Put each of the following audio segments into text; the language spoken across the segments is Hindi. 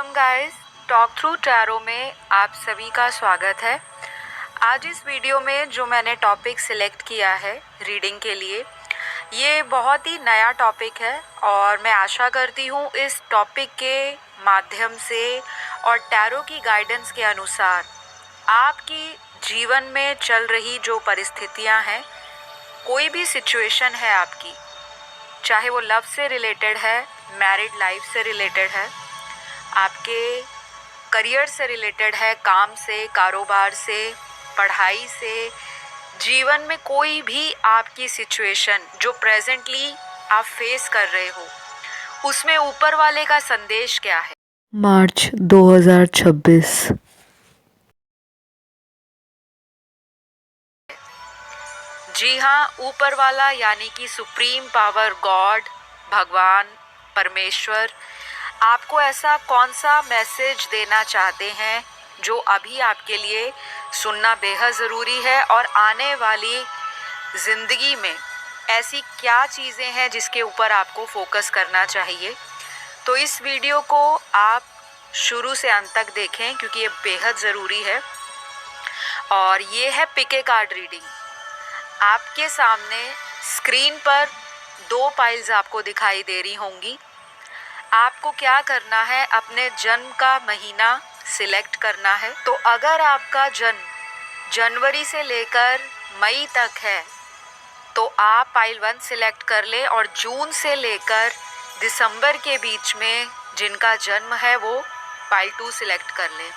Welcome guys, talk through tarot में आप सभी का स्वागत है। आज इस वीडियो में जो मैंने टॉपिक सिलेक्ट किया है रीडिंग के लिए, ये बहुत ही नया टॉपिक है और मैं आशा करती हूँ इस टॉपिक के माध्यम से और टैरो की गाइडेंस के अनुसार आपकी जीवन में चल रही जो परिस्थितियाँ हैं, कोई भी सिचुएशन है आपकी, चाहे वो लव से रिलेटेड है, मैरिड लाइफ से रिलेटेड है, आपके करियर से रिलेटेड है, काम से, कारोबार से, पढ़ाई से, जीवन में कोई भी आपकी सिचुएशन जो प्रेजेंटली आप फेस कर रहे हो, उसमें ऊपर वाले का संदेश क्या है। मार्च 2026। जी हाँ, ऊपर वाला यानी कि सुप्रीम पावर, गॉड, भगवान, परमेश्वर आपको ऐसा कौन सा मैसेज देना चाहते हैं जो अभी आपके लिए सुनना बेहद ज़रूरी है, और आने वाली ज़िंदगी में ऐसी क्या चीज़ें हैं जिसके ऊपर आपको फोकस करना चाहिए। तो इस वीडियो को आप शुरू से अंत तक देखें क्योंकि ये बेहद ज़रूरी है। और ये है पिक ए कार्ड रीडिंग। आपके सामने स्क्रीन पर 2 पाइल्स आपको दिखाई दे रही होंगी। आपको क्या करना है, अपने जन्म का महीना सिलेक्ट करना है। तो अगर आपका जन्म जनवरी से लेकर मई तक है तो आप पाइल 1 सिलेक्ट कर लें, और जून से लेकर दिसंबर के बीच में जिनका जन्म है वो पाइल 2 सिलेक्ट कर लें।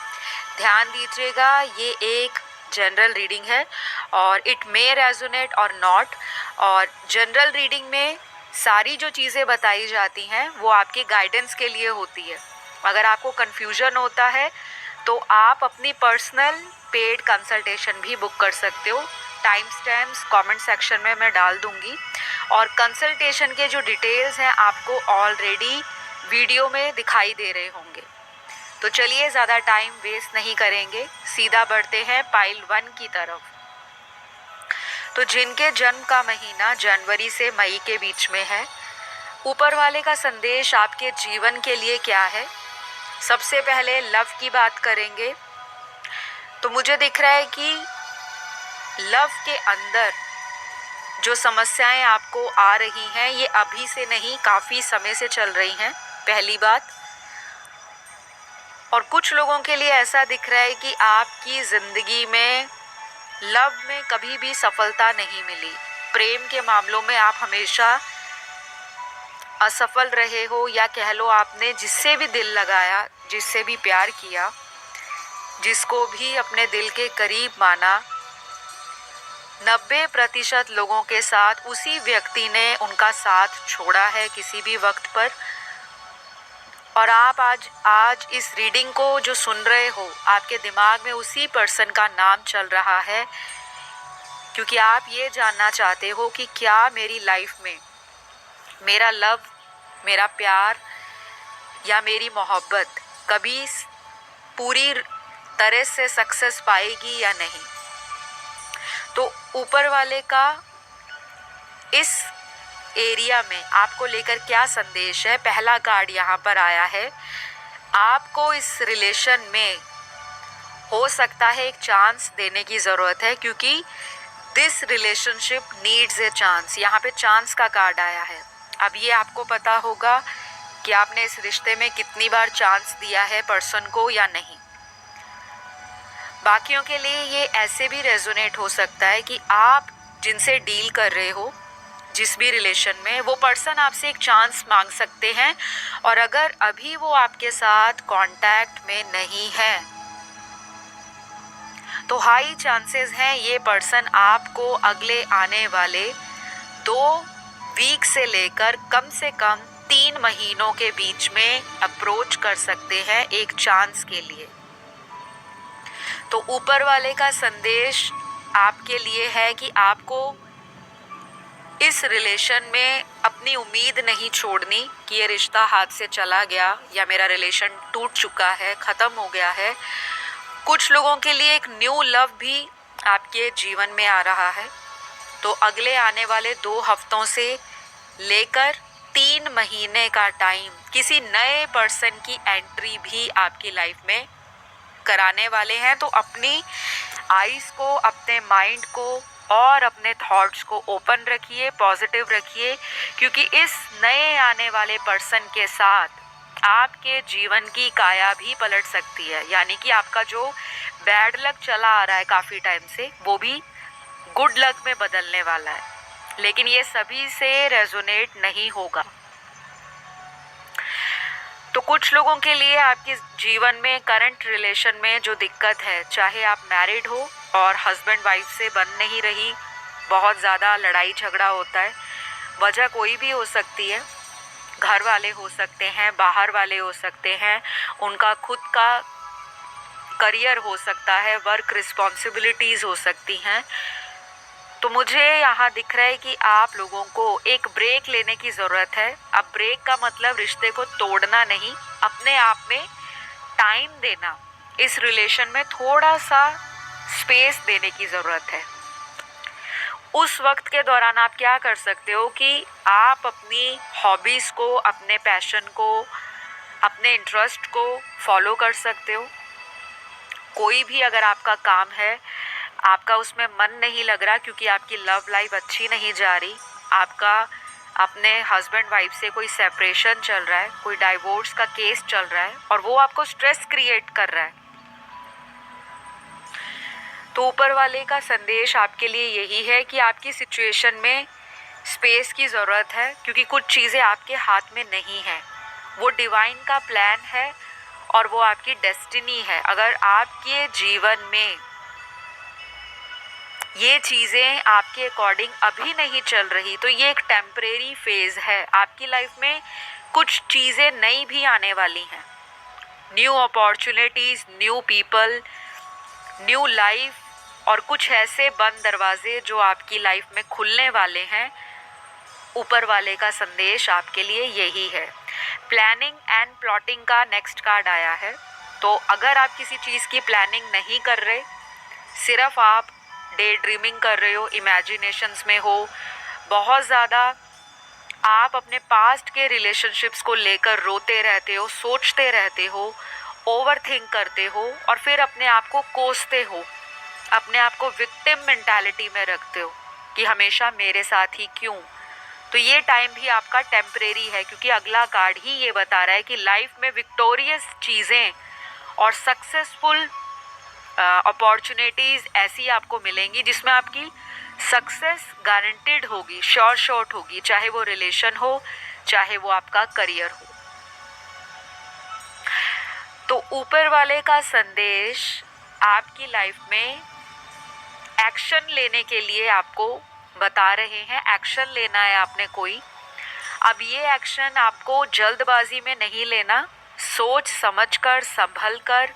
ध्यान दीजिएगा, ये एक जनरल रीडिंग है और इट मे रेजोनेट और नॉट। और जनरल रीडिंग में सारी जो चीज़ें बताई जाती हैं वो आपके गाइडेंस के लिए होती है। अगर आपको कन्फ्यूजन होता है तो आप अपनी पर्सनल पेड कंसल्टेशन भी बुक कर सकते हो। टाइम स्टैम्प्स कमेंट सेक्शन में मैं डाल दूंगी, और कंसल्टेशन के जो डिटेल्स हैं आपको ऑलरेडी वीडियो में दिखाई दे रहे होंगे। तो चलिए ज़्यादा टाइम वेस्ट नहीं करेंगे, सीधा बढ़ते हैं पाइल 1 की तरफ। तो जिनके जन्म का महीना जनवरी से मई के बीच में है, ऊपर वाले का संदेश आपके जीवन के लिए क्या है। सबसे पहले लव की बात करेंगे। तो मुझे दिख रहा है कि लव के अंदर जो समस्याएं आपको आ रही हैं ये अभी से नहीं, काफ़ी समय से चल रही हैं, पहली बात। और कुछ लोगों के लिए ऐसा दिख रहा है कि आपकी ज़िंदगी में लव में कभी भी सफलता नहीं मिली। प्रेम के मामलों में आप हमेशा असफल रहे हो, या कह लो आपने जिससे भी दिल लगाया, जिससे भी प्यार किया, जिसको भी अपने दिल के करीब माना, 90% लोगों के साथ उसी व्यक्ति ने उनका साथ छोड़ा है किसी भी वक्त पर। और आप आज इस रीडिंग को जो सुन रहे हो, आपके दिमाग में उसी पर्सन का नाम चल रहा है, क्योंकि आप ये जानना चाहते हो कि क्या मेरी लाइफ में मेरा लव, मेरा प्यार या मेरी मोहब्बत कभी पूरी तरह से सक्सेस पाएगी या नहीं। तो ऊपर वाले का इस एरिया में आपको लेकर क्या संदेश है। पहला कार्ड यहाँ पर आया है, आपको इस रिलेशन में हो सकता है एक चांस देने की ज़रूरत है, क्योंकि this relationship needs a chance. यहाँ पे चांस का कार्ड आया है। अब ये आपको पता होगा कि आपने इस रिश्ते में कितनी बार चांस दिया है पर्सन को या नहीं। बाकियों के लिए ये ऐसे भी रेजोनेट हो सकता है कि आप जिनसे डील कर रहे हो, जिस भी रिलेशन में, वो पर्सन आपसे एक चांस मांग सकते हैं, और अगर अभी वो आपके साथ कांटेक्ट में नहीं है तो हाई चांसेस हैं ये पर्सन आपको अगले आने वाले 2 वीक से लेकर कम से कम 3 महीनों के बीच में अप्रोच कर सकते हैं एक चांस के लिए। तो ऊपर वाले का संदेश आपके लिए है कि आपको इस रिलेशन में अपनी उम्मीद नहीं छोड़नी कि ये रिश्ता हाथ से चला गया या मेरा रिलेशन टूट चुका है, ख़त्म हो गया है। कुछ लोगों के लिए एक न्यू लव भी आपके जीवन में आ रहा है। तो अगले आने वाले 2 हफ्तों से लेकर 3 महीने का टाइम किसी नए पर्सन की एंट्री भी आपकी लाइफ में कराने वाले हैं। तो अपनी आईज को, अपने माइंड को और अपने थॉट्स को ओपन रखिए, पॉजिटिव रखिए, क्योंकि इस नए आने वाले पर्सन के साथ आपके जीवन की काया भी पलट सकती है। यानी कि आपका जो बैड लक चला आ रहा है काफ़ी टाइम से, वो भी गुड लक में बदलने वाला है। लेकिन ये सभी से रेजोनेट नहीं होगा। तो कुछ लोगों के लिए आपके जीवन में, करंट रिलेशन में जो दिक्कत है, चाहे आप मैरिड हो और हस्बैंड वाइफ से बन नहीं रही, बहुत ज़्यादा लड़ाई झगड़ा होता है, वजह कोई भी हो सकती है। घर वाले हो सकते हैं, बाहर वाले हो सकते हैं, उनका खुद का करियर हो सकता है, वर्क रिस्पॉन्सिबिलिटीज़ हो सकती हैं। तो मुझे यहाँ दिख रहा है कि आप लोगों को एक ब्रेक लेने की ज़रूरत है। अब ब्रेक का मतलब रिश्ते को तोड़ना नहीं, अपने आप में टाइम देना, इस रिलेशन में थोड़ा सा स्पेस देने की ज़रूरत है। उस वक्त के दौरान आप क्या कर सकते हो कि आप अपनी हॉबीज़ को, अपने पैशन को, अपने इंटरेस्ट को फॉलो कर सकते हो। कोई भी अगर आपका काम है, आपका उसमें मन नहीं लग रहा क्योंकि आपकी लव लाइफ अच्छी नहीं जा रही, आपका अपने हस्बैंड वाइफ से कोई सेपरेशन चल रहा है, कोई डाइवोर्स का केस चल रहा है और वो आपको स्ट्रेस क्रिएट कर रहा है, तो ऊपर वाले का संदेश आपके लिए यही है कि आपकी सिचुएशन में स्पेस की ज़रूरत है, क्योंकि कुछ चीज़ें आपके हाथ में नहीं हैं। वो डिवाइन का प्लान है और वो आपकी डेस्टिनी है। अगर आपके जीवन में ये चीज़ें आपके अकॉर्डिंग अभी नहीं चल रही, तो ये एक टेम्परेरी फेज़ है। आपकी लाइफ में कुछ चीज़ें नई भी आने वाली हैं, new opportunities, new people, new life और कुछ ऐसे बंद दरवाजे जो आपकी लाइफ में खुलने वाले हैं। ऊपर वाले का संदेश आपके लिए यही है। प्लानिंग एंड प्लॉटिंग का नेक्स्ट कार्ड आया है। तो अगर आप किसी चीज़ की प्लानिंग नहीं कर रहे, सिर्फ आप डे ड्रीमिंग कर रहे हो, इमेजिनेशंस में हो, बहुत ज़्यादा आप अपने पास्ट के रिलेशनशिप्स को लेकर रोते रहते हो, सोचते रहते हो, ओवर थिंक करते हो और फिर अपने आप को कोसते हो, अपने आप को विक्टिम मेंटालिटी में रखते हो कि हमेशा मेरे साथ ही क्यों। तो ये टाइम भी आपका टेम्परेरी है, क्योंकि अगला कार्ड ही ये बता रहा है कि लाइफ में विक्टोरियस चीज़ें और सक्सेसफुल अपॉर्चुनिटीज़ ऐसी आपको मिलेंगी जिसमें आपकी सक्सेस गारंटेड होगी, श्योर शॉट होगी, चाहे वो रिलेशन हो, चाहे वो आपका करियर हो। तो ऊपर वाले का संदेश आपकी लाइफ में एक्शन लेने के लिए आपको बता रहे हैं। एक्शन लेना है आपने कोई। अब ये एक्शन आपको जल्दबाजी में नहीं लेना, सोच समझकर, संभल कर,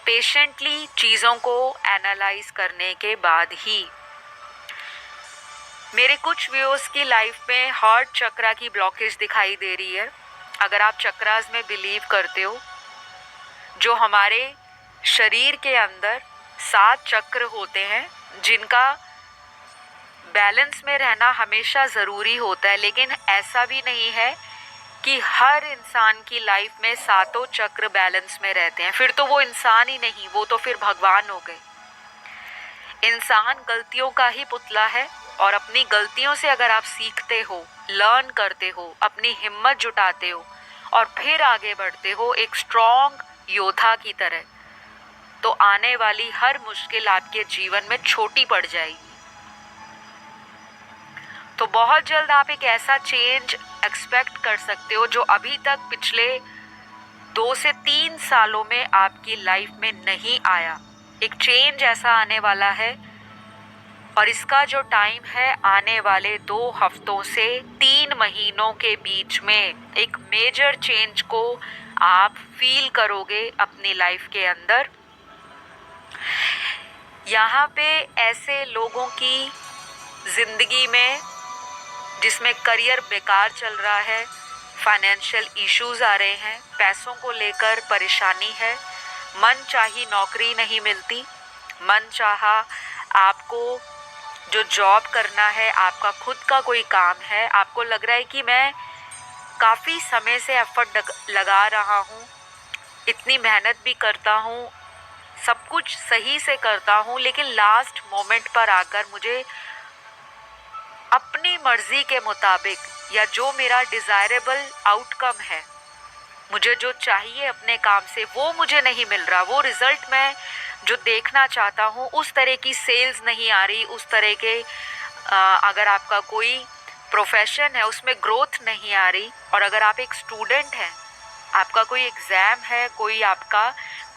पेशेंटली चीज़ों को एनालाइज करने के बाद ही। मेरे कुछ व्यूअर्स की लाइफ में हार्ट चक्रा की ब्लॉकेज दिखाई दे रही है। अगर आप चक्रास में बिलीव करते हो, जो हमारे शरीर के अंदर 7 चक्र होते हैं जिनका बैलेंस में रहना हमेशा ज़रूरी होता है, लेकिन ऐसा भी नहीं है कि हर इंसान की लाइफ में 7 चक्र बैलेंस में रहते हैं। फिर तो वो इंसान ही नहीं, वो तो फिर भगवान हो गए। इंसान गलतियों का ही पुतला है और अपनी गलतियों से अगर आप सीखते हो, लर्न करते हो, अपनी हिम्मत जुटाते हो और फिर आगे बढ़ते हो एक स्ट्रॉन्ग योद्धा की तरह, तो आने वाली हर मुश्किल आपके जीवन में छोटी पड़ जाएगी। तो बहुत जल्द आप एक ऐसा चेंज एक्सपेक्ट कर सकते हो जो अभी तक पिछले 2 से 3 सालों में आपकी लाइफ में नहीं आया। एक चेंज ऐसा आने वाला है और इसका जो टाइम है आने वाले 2 हफ्तों से 3 महीनों के बीच में एक मेजर चेंज को आप फील करोगे अपनी लाइफ के अंदर। यहाँ पे ऐसे लोगों की ज़िंदगी में जिसमें करियर बेकार चल रहा है, फाइनेंशियल इश्यूज़ आ रहे हैं, पैसों को लेकर परेशानी है, मन चाही नौकरी नहीं मिलती, मन चाहा आपको जो जॉब करना है, आपका खुद का कोई काम है, आपको लग रहा है कि मैं काफ़ी समय से एफर्ट लगा रहा हूँ, इतनी मेहनत भी करता हूँ, सब कुछ सही से करता हूँ, लेकिन लास्ट मोमेंट पर आकर मुझे अपनी मर्जी के मुताबिक या जो मेरा डिज़ायरेबल आउटकम है, मुझे जो चाहिए अपने काम से वो मुझे नहीं मिल रहा, वो रिज़ल्ट मैं जो देखना चाहता हूँ उस तरह की सेल्स नहीं आ रही, उस तरह के अगर आपका कोई प्रोफेशन है उसमें ग्रोथ नहीं आ रही, और अगर आप एक स्टूडेंट हैं, आपका कोई एग्ज़ाम है, कोई आपका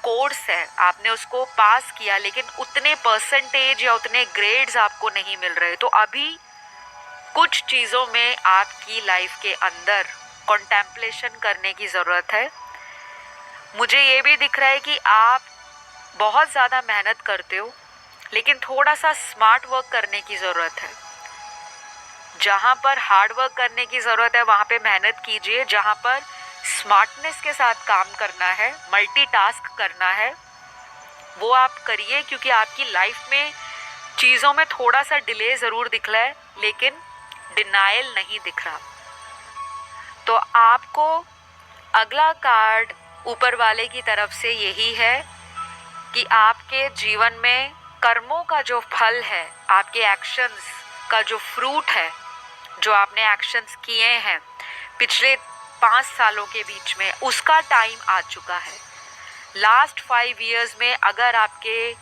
कोर्स है, आपने उसको पास किया लेकिन उतने परसेंटेज या उतने ग्रेड्स आपको नहीं मिल रहे, तो अभी कुछ चीज़ों में आपकी लाइफ के अंदर कॉन्टेम्पलेशन करने की ज़रूरत है। मुझे ये भी दिख रहा है कि आप बहुत ज़्यादा मेहनत करते हो, लेकिन थोड़ा सा स्मार्ट वर्क करने की ज़रूरत है। जहाँ पर हार्ड वर्क करने की ज़रूरत है वहाँ पे मेहनत कीजिए, जहाँ पर स्मार्टनेस के साथ काम करना है, मल्टीटास्क करना है, वो आप करिए, क्योंकि आपकी लाइफ में चीज़ों में थोड़ा सा डिले ज़रूर दिख रहा है, लेकिन डिनायल नहीं दिख रहा। तो आपको अगला कार्ड ऊपर वाले की तरफ से यही है कि आपके जीवन में कर्मों का जो फल है, आपके एक्शंस का जो फ्रूट है, जो आपने एक्शंस किए हैं पिछले 5 सालों के बीच में, उसका टाइम आ चुका है। लास्ट 5 इयर्स में अगर आपके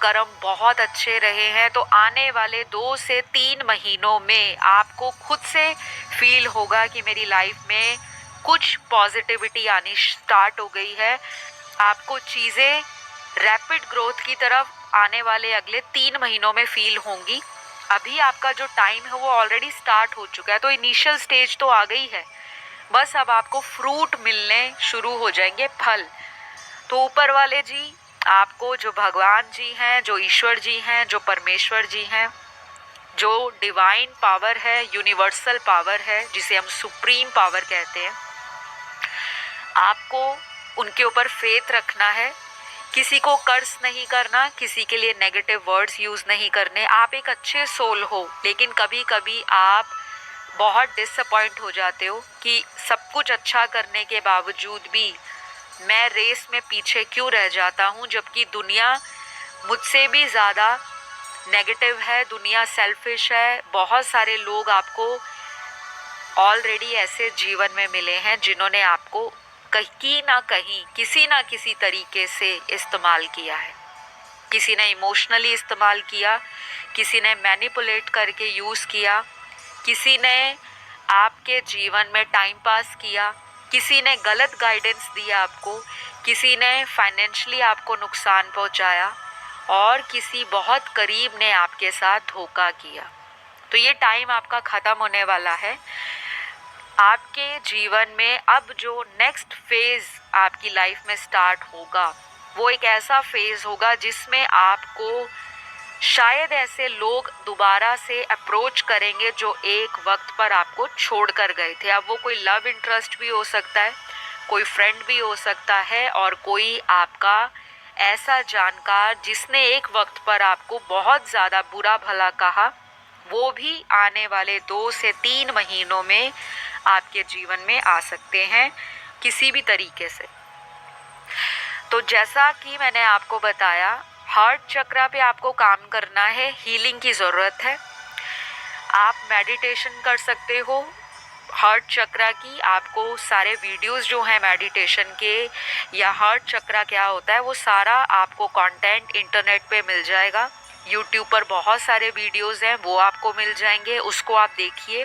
कर्म बहुत अच्छे रहे हैं तो आने वाले 2 से 3 महीनों में आपको खुद से फील होगा कि मेरी लाइफ में कुछ पॉजिटिविटी आनी स्टार्ट हो गई है। आपको चीज़ें रैपिड ग्रोथ की तरफ आने वाले अगले 3 महीनों में फील होंगी। अभी आपका जो टाइम है वो ऑलरेडी स्टार्ट हो चुका है, तो इनिशियल स्टेज तो आ गई है, बस अब आपको फ्रूट मिलने शुरू हो जाएंगे, फल। तो ऊपर वाले जी आपको, जो भगवान जी हैं, जो ईश्वर जी हैं, जो परमेश्वर जी हैं, जो डिवाइन पावर है, यूनिवर्सल पावर है, जिसे हम सुप्रीम पावर कहते हैं, आपको उनके ऊपर फेथ रखना है। किसी को कर्ज नहीं करना, किसी के लिए नेगेटिव वर्ड्स यूज़ नहीं करने। आप एक अच्छे सोल हो, लेकिन कभी कभी आप बहुत डिसअपॉइंट हो जाते हो कि सब कुछ अच्छा करने के बावजूद भी मैं रेस में पीछे क्यों रह जाता हूँ, जबकि दुनिया मुझसे भी ज़्यादा नेगेटिव है, दुनिया सेल्फिश है। बहुत सारे लोग आपको ऑलरेडी ऐसे जीवन में मिले हैं जिन्होंने आपको कहीं ना कहीं किसी ना किसी तरीके से इस्तेमाल किया है। किसी ने इमोशनली इस्तेमाल किया, किसी ने मैनिपुलेट करके यूज़ किया, किसी ने आपके जीवन में टाइम पास किया, किसी ने गलत गाइडेंस दिया आपको, किसी ने फाइनेंशियली आपको नुकसान पहुंचाया, और किसी बहुत करीब ने आपके साथ धोखा किया। तो ये टाइम आपका ख़त्म होने वाला है। आपके जीवन में अब जो नेक्स्ट फेज़ आपकी लाइफ में स्टार्ट होगा वो एक ऐसा फेज़ होगा जिसमें आपको शायद ऐसे लोग दोबारा से अप्रोच करेंगे जो एक वक्त पर आपको छोड़ कर गए थे। अब वो कोई लव इंटरेस्ट भी हो सकता है, कोई फ्रेंड भी हो सकता है, और कोई आपका ऐसा जानकार जिसने एक वक्त पर आपको बहुत ज़्यादा बुरा भला कहा, वो भी आने वाले 2 से 3 महीनों में आपके जीवन में आ सकते हैं किसी भी तरीके से। तो जैसा कि मैंने आपको बताया, हार्ट चक्रा पे आपको काम करना है, हीलिंग की ज़रूरत है। आप मेडिटेशन कर सकते हो हार्ट चक्रा की। आपको सारे वीडियोस जो हैं मेडिटेशन के या हार्ट चक्रा क्या होता है वो सारा आपको कंटेंट इंटरनेट पे मिल जाएगा। यूट्यूब पर बहुत सारे वीडियोस हैं, वो आपको मिल जाएंगे, उसको आप देखिए।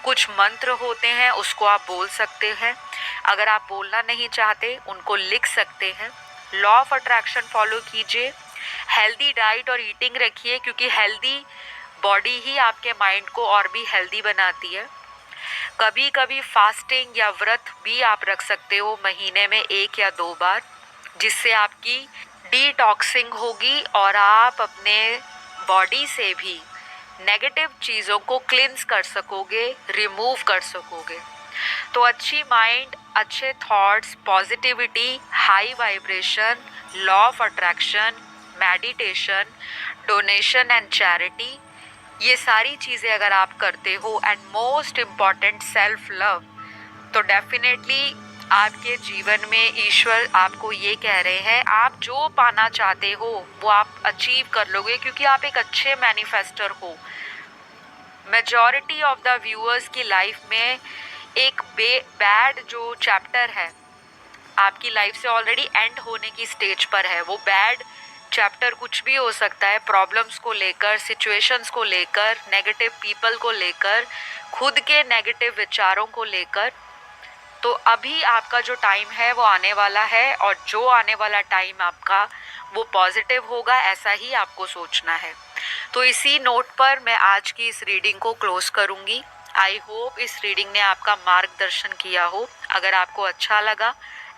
कुछ मंत्र होते हैं, उसको आप बोल सकते हैं। अगर आप बोलना नहीं चाहते, उनको लिख सकते हैं। लॉ ऑफ अट्रैक्शन फॉलो कीजिए, हेल्दी डाइट और ईटिंग रखिए, क्योंकि हेल्दी बॉडी ही आपके माइंड को और भी हेल्दी बनाती है। कभी कभी फास्टिंग या व्रत भी आप रख सकते हो, महीने में 1 या 2 बार, जिससे आपकी डिटॉक्सिंग होगी और आप अपने बॉडी से भी नेगेटिव चीज़ों को क्लिंस कर सकोगे, रिमूव कर सकोगे। तो अच्छी माइंड, अच्छे thoughts, positivity, high vibration, law of attraction, meditation, donation and charity, ये सारी चीज़ें अगर आप करते हो, and most important self love, तो डेफिनेटली आपके जीवन में ईश्वर आपको ये कह रहे हैं, आप जो पाना चाहते हो वो आप अचीव कर लोगे, क्योंकि आप एक अच्छे मैनिफेस्टर हो। मेजॉरिटी ऑफ द व्यूअर्स की लाइफ में एक बैड जो चैप्टर है आपकी लाइफ से ऑलरेडी एंड होने की स्टेज पर है। वो बैड चैप्टर कुछ भी हो सकता है, प्रॉब्लम्स को लेकर, सिचुएशंस को लेकर, नेगेटिव पीपल को लेकर, खुद के नेगेटिव विचारों को लेकर। तो अभी आपका जो टाइम है वो आने वाला है, और जो आने वाला टाइम आपका वो पॉजिटिव होगा, ऐसा ही आपको सोचना है। तो इसी नोट पर मैं आज की इस रीडिंग को क्लोज करूँगी। आई होप इस रीडिंग ने आपका मार्गदर्शन किया हो। अगर आपको अच्छा लगा,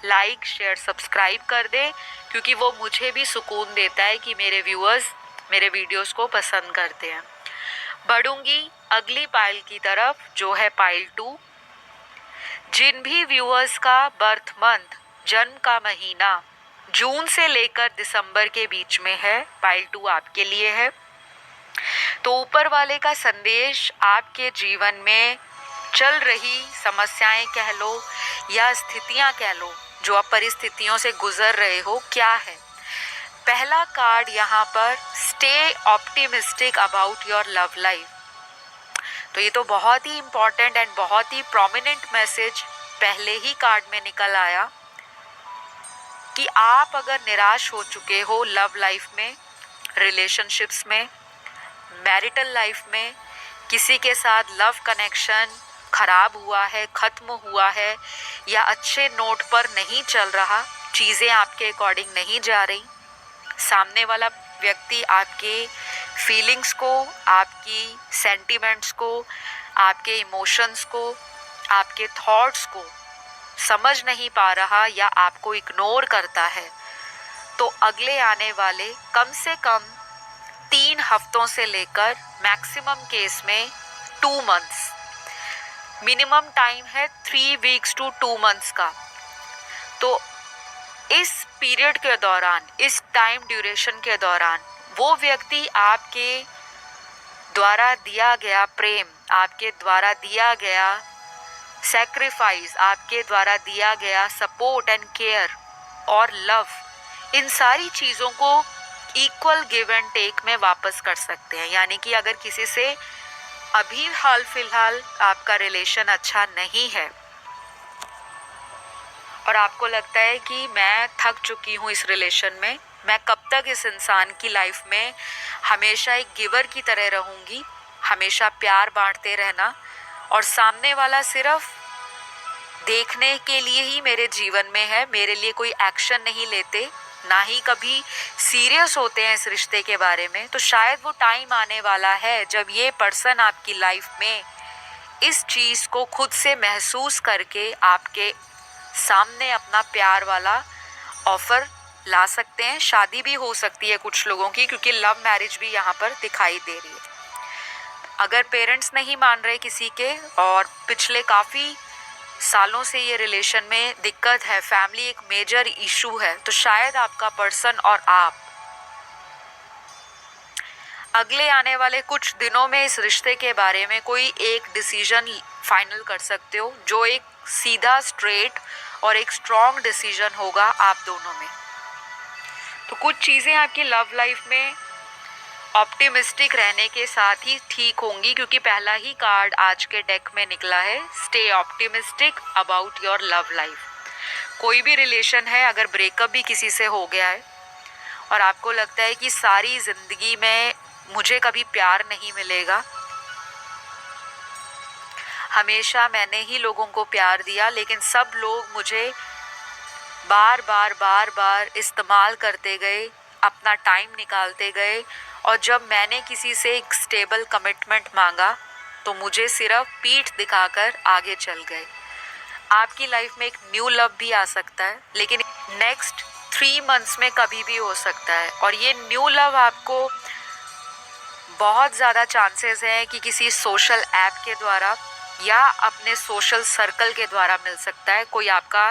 लाइक शेयर सब्सक्राइब कर दें, क्योंकि वो मुझे भी सुकून देता है कि मेरे व्यूअर्स मेरे वीडियोस को पसंद करते हैं। बढ़ूंगी अगली पाइल की तरफ, जो है पाइल 2। जिन भी व्यूअर्स का बर्थ मंथ, जन्म का महीना जून से लेकर दिसंबर के बीच में है, पाइल 2 आपके लिए है। तो ऊपर वाले का संदेश आपके जीवन में चल रही समस्याएं कह लो या स्थितियां कह लो, जो आप परिस्थितियों से गुजर रहे हो, क्या है। पहला कार्ड यहाँ पर, stay optimistic about your love life. तो ये तो बहुत ही इम्पॉर्टेंट एंड बहुत ही प्रोमिनेंट मैसेज पहले ही कार्ड में निकल आया कि आप अगर निराश हो चुके हो लव लाइफ में, रिलेशनशिप्स में, मैरिटल लाइफ में, किसी के साथ लव कनेक्शन खराब हुआ है, ख़त्म हुआ है, या अच्छे नोट पर नहीं चल रहा, चीज़ें आपके अकॉर्डिंग नहीं जा रही, सामने वाला व्यक्ति आपके फीलिंग्स को, आपकी सेंटिमेंट्स को, आपके इमोशंस को, आपके थॉट्स को समझ नहीं पा रहा या आपको इग्नोर करता है, तो अगले आने वाले कम से कम 3 हफ्तों से लेकर मैक्सिमम केस में 2 मंथ्स, मिनिमम टाइम है 3 वीक्स टू 2 मंथ्स का। तो इस पीरियड के दौरान, इस टाइम ड्यूरेशन के दौरान, वो व्यक्ति आपके द्वारा दिया गया प्रेम, आपके द्वारा दिया गया सैक्रिफाइस, आपके द्वारा दिया गया सपोर्ट एंड केयर और लव, इन सारी चीज़ों को इक्वल गिव एंड टेक में वापस कर सकते हैं। यानी कि अगर किसी से अभी हाल फिलहाल आपका रिलेशन अच्छा नहीं है और आपको लगता है कि मैं थक चुकी हूँ इस रिलेशन में, मैं कब तक इस इंसान की लाइफ में हमेशा एक गिवर की तरह रहूँगी, हमेशा प्यार बांटते रहना, और सामने वाला सिर्फ देखने के लिए ही मेरे जीवन में है, मेरे लिए कोई एक्शन नहीं लेते, ना ही कभी सीरियस होते हैं इस रिश्ते के बारे में। तो शायद वो टाइम आने वाला है जब ये पर्सन आपकी लाइफ में इस चीज़ को खुद से महसूस करके आपके सामने अपना प्यार वाला ऑफर ला सकते हैं। शादी भी हो सकती है कुछ लोगों की, क्योंकि लव मैरिज भी यहाँ पर दिखाई दे रही है। अगर पेरेंट्स नहीं मान रहे किसी के और पिछले काफ़ी सालों से ये रिलेशन में दिक्कत है, फैमिली एक मेजर इशू है, तो शायद आपका पर्सन और आप अगले आने वाले कुछ दिनों में इस रिश्ते के बारे में कोई एक डिसीजन फाइनल कर सकते हो, जो एक सीधा, स्ट्रेट और एक स्ट्रॉन्ग डिसीजन होगा आप दोनों में। तो कुछ चीज़ें आपकी लव लाइफ में ऑप्टिमिस्टिक रहने के साथ ही ठीक होंगी, क्योंकि पहला ही कार्ड आज के डेक में निकला है, stay optimistic about your love life. कोई भी रिलेशन है, अगर ब्रेकअप भी किसी से हो गया है और आपको लगता है कि सारी ज़िंदगी में मुझे कभी प्यार नहीं मिलेगा, हमेशा मैंने ही लोगों को प्यार दिया, लेकिन सब लोग मुझे बार बार इस्तेमाल करते गए, अपना टाइम निकालते गए, और जब मैंने किसी से एक स्टेबल कमिटमेंट मांगा तो मुझे सिर्फ पीठ दिखाकर आगे चल गए। आपकी लाइफ में एक न्यू लव भी आ सकता है, लेकिन नेक्स्ट 3 मंथ्स में कभी भी हो सकता है, और ये न्यू लव आपको बहुत ज़्यादा चांसेस हैं कि किसी सोशल ऐप के द्वारा या अपने सोशल सर्कल के द्वारा मिल सकता है। कोई आपका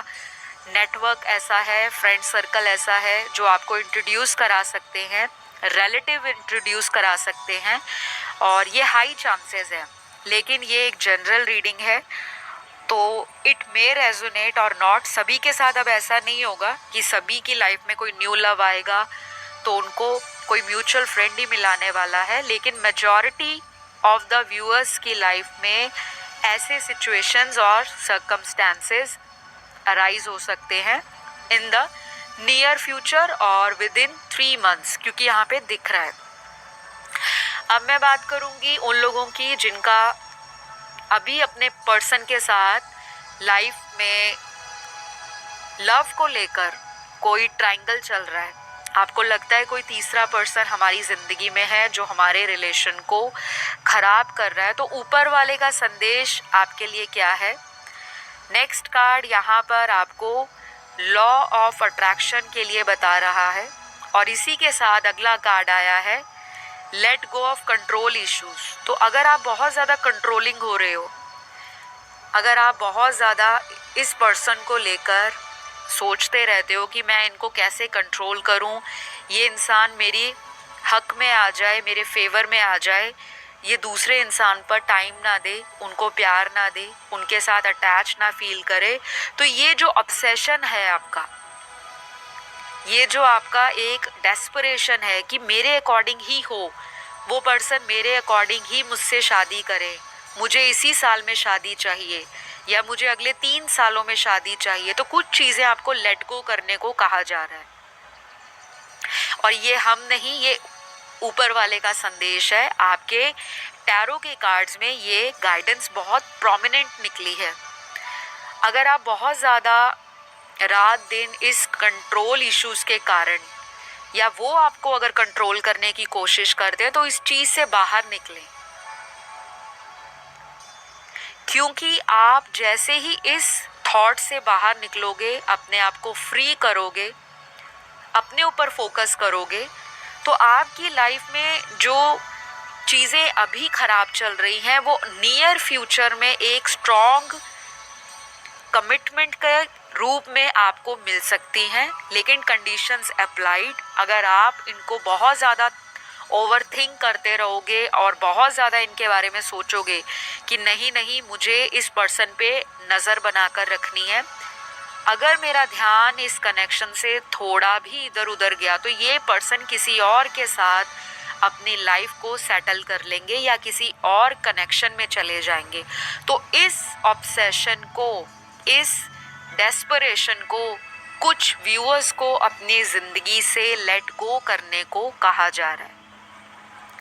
नेटवर्क ऐसा है, फ्रेंड सर्कल ऐसा है जो आपको इंट्रोड्यूस करा सकते हैं, रिलेटिव इंट्रोड्यूस करा सकते हैं, और ये हाई चांसेस हैं। लेकिन ये एक जनरल रीडिंग है, तो इट मे रेजोनेट और नॉट, सभी के साथ अब ऐसा नहीं होगा कि सभी की लाइफ में कोई न्यू लव आएगा तो उनको कोई म्यूचुअल फ्रेंड ही मिलाने वाला है, लेकिन मेजॉरिटी ऑफ द व्यूअर्स की लाइफ में ऐसे सिचुएशंस और सर्कमस्टेंसेस अराइज हो सकते हैं इन द नियर फ्यूचर और विद इन 3 months, क्योंकि यहाँ पे दिख रहा है। अब मैं बात करूँगी उन लोगों की जिनका अभी अपने पर्सन के साथ लाइफ में लव को लेकर कोई ट्रायंगल चल रहा है। आपको लगता है कोई तीसरा पर्सन हमारी ज़िंदगी में है जो हमारे रिलेशन को ख़राब कर रहा है, तो ऊपर वाले का संदेश आपके लिए क्या है? नेक्स्ट कार्ड यहाँ पर आपको लॉ ऑफ अट्रैक्शन के लिए बता रहा है, और इसी के साथ अगला कार्ड आया है let go of control issues. तो अगर आप बहुत ज़्यादा कंट्रोलिंग हो रहे हो, अगर आप बहुत ज़्यादा इस पर्सन को लेकर सोचते रहते हो कि मैं इनको कैसे कंट्रोल करूं, ये इंसान मेरी हक में आ जाए, मेरे फेवर में आ जाए, ये दूसरे इंसान पर टाइम ना दे, उनको प्यार ना दे, उनके साथ अटैच ना फील करे, तो ये जो ऑब्सेशन है आपका, ये जो आपका एक डेस्परेशन है कि मेरे अकॉर्डिंग ही हो, वो पर्सन मेरे अकॉर्डिंग ही मुझसे शादी करे, मुझे इसी साल में शादी चाहिए या मुझे अगले 3 सालों में शादी चाहिए, तो कुछ चीज़ें आपको लेट गो करने को कहा जा रहा है। और ये हम नहीं, ये ऊपर वाले का संदेश है। आपके टैरो के कार्ड्स में ये गाइडेंस बहुत प्रोमिनेंट निकली है। अगर आप बहुत ज़्यादा रात दिन इस कंट्रोल इश्यूज़ के कारण, या वो आपको अगर कंट्रोल करने की कोशिश करते हैं, तो इस चीज़ से बाहर निकलें, क्योंकि आप जैसे ही इस थॉट से बाहर निकलोगे, अपने आप को फ्री करोगे, अपने ऊपर फोकस करोगे, तो आपकी लाइफ में जो चीज़ें अभी ख़राब चल रही हैं वो नियर फ्यूचर में एक स्ट्रॉन्ग कमिटमेंट के रूप में आपको मिल सकती हैं, लेकिन कंडीशंस अप्लाइड। अगर आप इनको बहुत ज़्यादा ओवरथिंक करते रहोगे और बहुत ज़्यादा इनके बारे में सोचोगे कि नहीं नहीं मुझे इस पर्सन पे नज़र बनाकर रखनी है, अगर मेरा ध्यान इस कनेक्शन से थोड़ा भी इधर उधर गया तो ये पर्सन किसी और के साथ अपनी लाइफ को सेटल कर लेंगे या किसी और कनेक्शन में चले जाएंगे। तो इस ऑब्सेशन को, इस डेस्परेशन को कुछ व्यूअर्स को अपनी ज़िंदगी से लेट गो करने को कहा जा रहा है।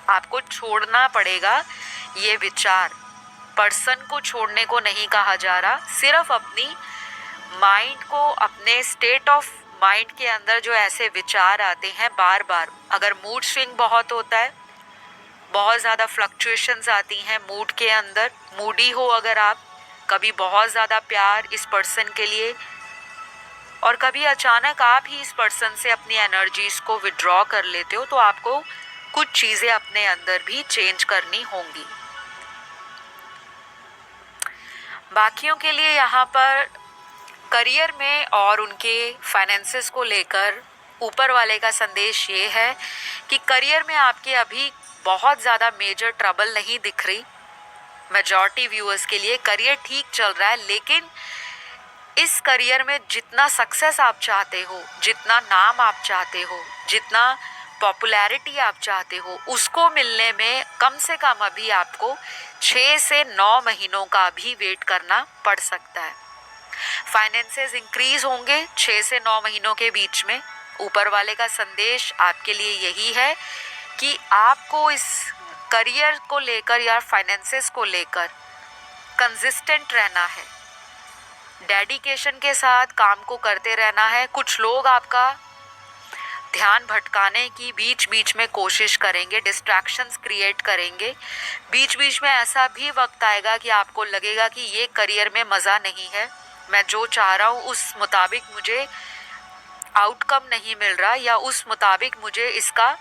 आपको छोड़ना पड़ेगा ये विचार, पर्सन को छोड़ने को नहीं कहा जा रहा, सिर्फ अपनी माइंड को, अपने स्टेट ऑफ माइंड के अंदर जो ऐसे विचार आते हैं बार बार, अगर मूड स्विंग बहुत होता है, बहुत ज़्यादा फ्लक्चुएशंस आती हैं मूड के अंदर, मूडी हो अगर आप, कभी बहुत ज़्यादा प्यार इस पर्सन के लिए, और कभी अचानक आप ही इस पर्सन से अपनी एनर्जीज़ को विड्रॉ कर लेते हो, तो आपको कुछ चीज़ें अपने अंदर भी चेंज करनी होंगी। बाकियों के लिए यहाँ पर करियर में और उनके फाइनेंसेस को लेकर ऊपर वाले का संदेश ये है कि करियर में आपके अभी बहुत ज़्यादा मेजर ट्रबल नहीं दिख रही। मेजॉरिटी व्यूअर्स के लिए करियर ठीक चल रहा है, लेकिन इस करियर में जितना सक्सेस आप चाहते हो, जितना नाम आप चाहते हो, जितना पॉपुलैरिटी आप चाहते हो, उसको मिलने में कम से कम अभी आपको 6 से 9 महीनों का भी वेट करना पड़ सकता है। फाइनेंसेस इंक्रीज होंगे 6 से 9 महीनों के बीच में। ऊपर वाले का संदेश आपके लिए यही है कि आपको इस करियर को लेकर या फाइनेंसेस को लेकर कंसिस्टेंट रहना है, डेडिकेशन के साथ काम को करते रहना है। कुछ लोग आपका ध्यान भटकाने की बीच बीच में कोशिश करेंगे, डिस्ट्रैक्शंस क्रिएट करेंगे। बीच बीच में ऐसा भी वक्त आएगा कि आपको लगेगा कि ये करियर में मज़ा नहीं है, मैं जो चाह रहा हूँ उस मुताबिक मुझे आउटकम नहीं मिल रहा, या उस मुताबिक मुझे इसका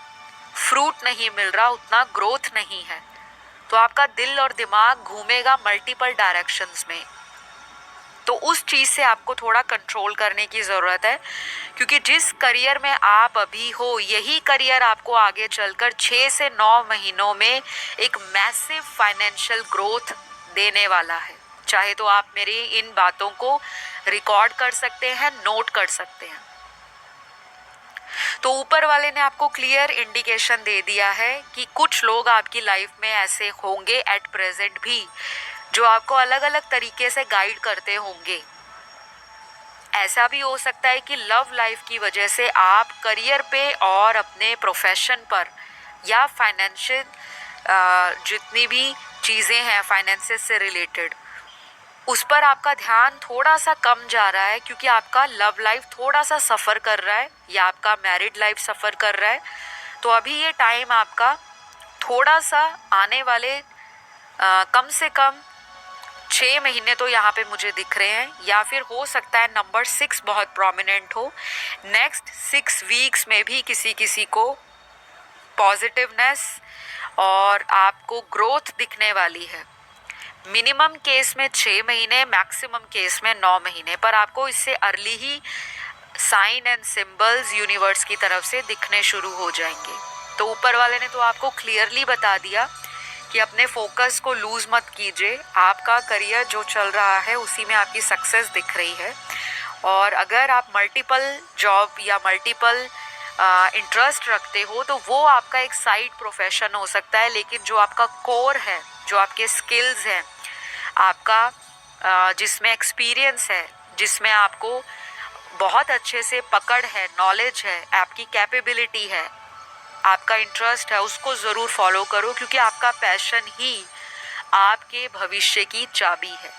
फ्रूट नहीं मिल रहा, उतना ग्रोथ नहीं है। तो आपका दिल और दिमाग घूमेगा मल्टीपल डायरेक्शंस में। तो उस चीज़ से आपको थोड़ा कंट्रोल करने की ज़रूरत है, क्योंकि जिस करियर में आप अभी हो, यही करियर आपको आगे चलकर 6 से 9 महीनों में एक मैसिव फाइनेंशियल ग्रोथ देने वाला है। चाहे तो आप मेरी इन बातों को रिकॉर्ड कर सकते हैं, नोट कर सकते हैं। तो ऊपर वाले ने आपको क्लियर इंडिकेशन दे दिया है कि कुछ लोग आपकी लाइफ में ऐसे होंगे एट प्रेजेंट भी, जो आपको अलग अलग तरीके से गाइड करते होंगे। ऐसा भी हो सकता है कि लव लाइफ की वजह से आप करियर पे और अपने प्रोफेशन पर या फाइनेंशियल जितनी भी चीज़ें हैं फाइनेंसेस से रिलेटेड, उस पर आपका ध्यान थोड़ा सा कम जा रहा है, क्योंकि आपका लव लाइफ थोड़ा सा सफ़र कर रहा है या आपका मैरिड लाइफ सफ़र कर रहा है। तो अभी ये टाइम आपका थोड़ा सा आने वाले कम से कम 6 महीने तो यहाँ पे मुझे दिख रहे हैं, या फिर हो सकता है नंबर 6 बहुत प्रोमिनेंट हो। नेक्स्ट 6 वीक्स में भी किसी किसी को पॉजिटिवनेस और आपको ग्रोथ दिखने वाली है। मिनिमम केस में 6 महीने, मैक्सिमम केस में 9 महीने, पर आपको इससे अर्ली ही साइन एंड सिंबल्स यूनिवर्स की तरफ से दिखने शुरू हो जाएंगे। तो ऊपर वाले ने तो आपको क्लियरली बता दिया कि अपने फोकस को लूज़ मत कीजिए। आपका करियर जो चल रहा है उसी में आपकी सक्सेस दिख रही है। और अगर आप मल्टीपल जॉब या मल्टीपल इंटरेस्ट रखते हो तो वो आपका एक साइड प्रोफेशन हो सकता है, लेकिन जो आपका कोर है, जो आपके स्किल्स हैं, आपका जिसमें एक्सपीरियंस है, जिसमें आपको बहुत अच्छे से पकड़ है, नॉलेज है, आपकी कैपेबिलिटी है, आपका इंटरेस्ट है, उसको ज़रूर फॉलो करो, क्योंकि आपका पैशन ही आपके भविष्य की चाबी है।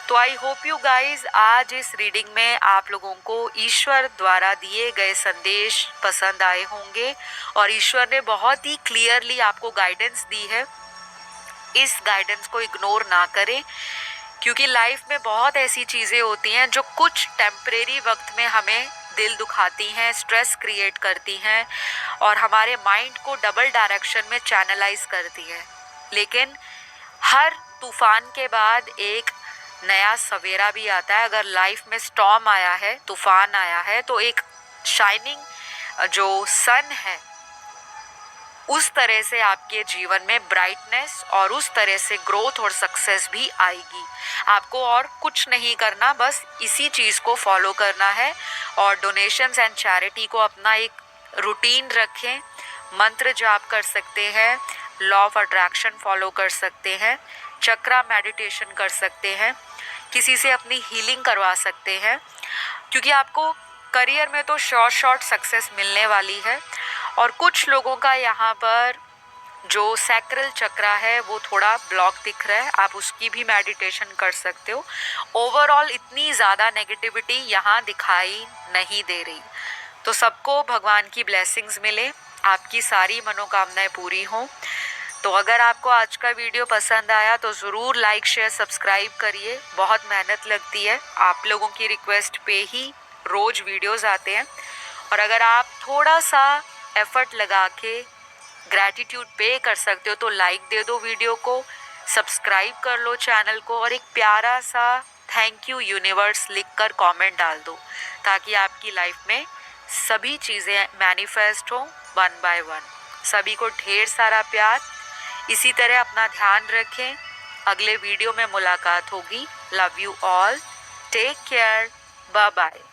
तो आई होप यू गाइज आज इस रीडिंग में आप लोगों को ईश्वर द्वारा दिए गए संदेश पसंद आए होंगे और ईश्वर ने बहुत ही क्लियरली आपको गाइडेंस दी है। इस गाइडेंस को इग्नोर ना करें, क्योंकि लाइफ में बहुत ऐसी चीज़ें होती हैं जो कुछ टेम्परेरी वक्त में हमें दिल दुखाती हैं, स्ट्रेस क्रिएट करती हैं और हमारे माइंड को डबल डायरेक्शन में चैनलाइज करती हैं। लेकिन हर तूफान के बाद एक नया सवेरा भी आता है। अगर लाइफ में स्टॉर्म आया है, तूफान आया है, तो एक शाइनिंग जो सन है उस तरह से आपके जीवन में ब्राइटनेस और उस तरह से ग्रोथ और सक्सेस भी आएगी। आपको और कुछ नहीं करना, बस इसी चीज़ को फॉलो करना है और डोनेशंस एंड चैरिटी को अपना एक रूटीन रखें। मंत्र जाप कर सकते हैं, लॉ ऑफ अट्रैक्शन फॉलो कर सकते हैं, चक्रा मेडिटेशन कर सकते हैं, किसी से अपनी हीलिंग करवा सकते हैं, क्योंकि आपको करियर में तो शॉर्ट सक्सेस मिलने वाली है। और कुछ लोगों का यहाँ पर जो सैक्रल चक्रा है वो थोड़ा ब्लॉक दिख रहा है, आप उसकी भी मेडिटेशन कर सकते हो। ओवरऑल इतनी ज़्यादा नेगेटिविटी यहाँ दिखाई नहीं दे रही। तो सबको भगवान की ब्लेसिंग्स मिले, आपकी सारी मनोकामनाएं पूरी हों। तो अगर आपको आज का वीडियो पसंद आया तो ज़रूर लाइक शेयर सब्सक्राइब करिए। बहुत मेहनत लगती है, आप लोगों की रिक्वेस्ट पे ही रोज़ वीडियोस आते हैं। और अगर आप थोड़ा सा एफर्ट लगा के ग्रैटिट्यूड पे कर सकते हो तो लाइक दे दो वीडियो को, सब्सक्राइब कर लो चैनल को और एक प्यारा सा थैंक यू यूनिवर्स लिखकर कमेंट डाल दो, ताकि आपकी लाइफ में सभी चीज़ें मैनिफेस्ट हों वन बाय वन। सभी को ढेर सारा प्यार। इसी तरह अपना ध्यान रखें। अगले वीडियो में मुलाकात होगी। Love you all, take care, bye bye.